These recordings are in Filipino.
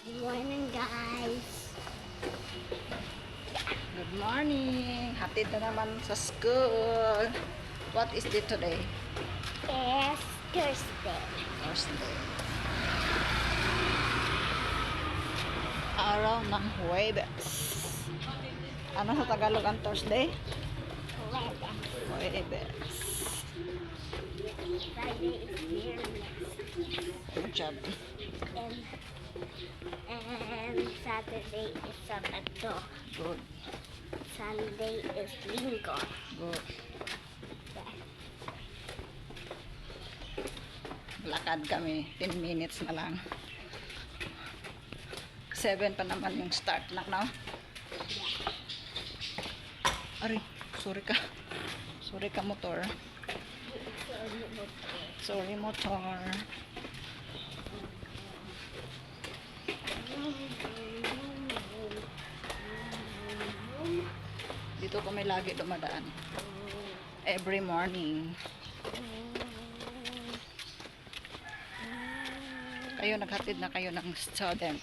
Good morning, guys. Good morning. Hatid na naman sa school. What is it today? It's Thursday. Thursday. Araw ng Huwebes. Ano sa Tagalog ang Thursday? Huwebes. Friday is Miriam. Good job. And Saturday is Sabado. Good. Sunday is Linggo. Good. Lakad kami. 10 minutes na lang. 7 pa naman yung start na, no? Ari, sorry ka. Sorry ka, motor. Sorry, motor. Dito kami lagi dumadaan. Every morning. Kayo, naghatid na kayo ng student.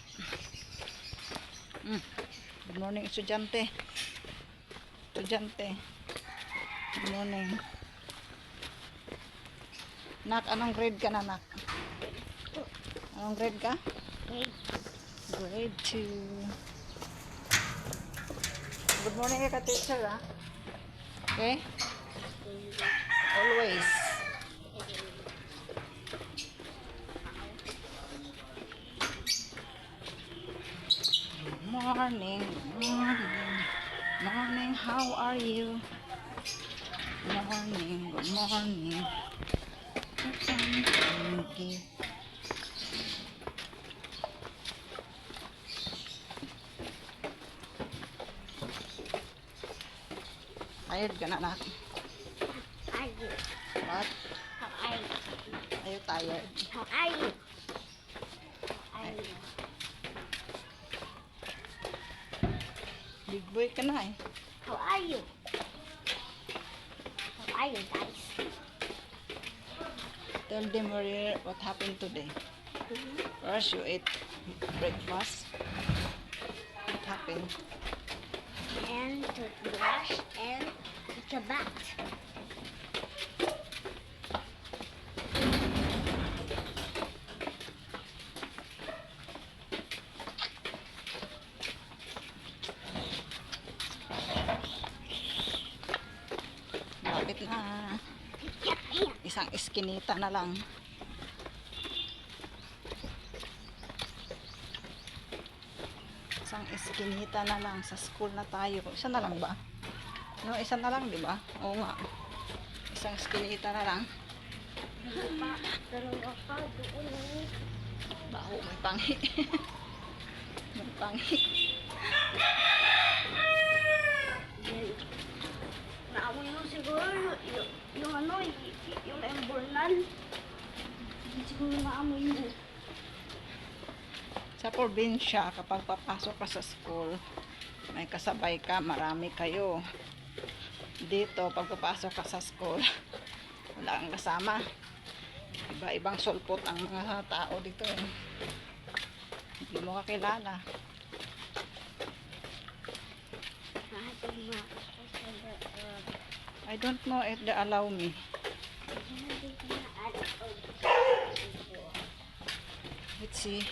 Good morning, estudyante. Estudyante. Good morning. Nak, anong grade ka na, Nak? Anong grade ka? Grade 2. Good morning ka, teacher, ha? Okay? Always. Good morning. Good morning. Morning, how are you? Good morning. Good morning. Okay. Tired ka na, Nak? How are you? What? How are you? Are you tired? How are you? Are you? Big boy ka na, eh. How are you? How are you, guys? Tell them what happened today. First, you ate breakfast. What happened? And toothbrush and it's a bat. Malapit na. Isang iskinita na lang. Isang iskinita na lang. Sa school na tayo. Isa na lang ba? No, isa na lang, di ba? Oo nga. Isang iskinita na lang. Dalawa pa doon. Baho, may panghi. May panghi. Naamoy mo siguro yung ano, yung embornal. Siguro naamoy mo. Sa probinsya, kapag papasok ka sa school, may kasabay ka, marami kayo. Dito, pag papasok ka sa school, wala kang kasama. Iba-ibang sulpot ang mga tao dito. Eh. Hindi mo kakilala. I don't know if they allow me. Let's see.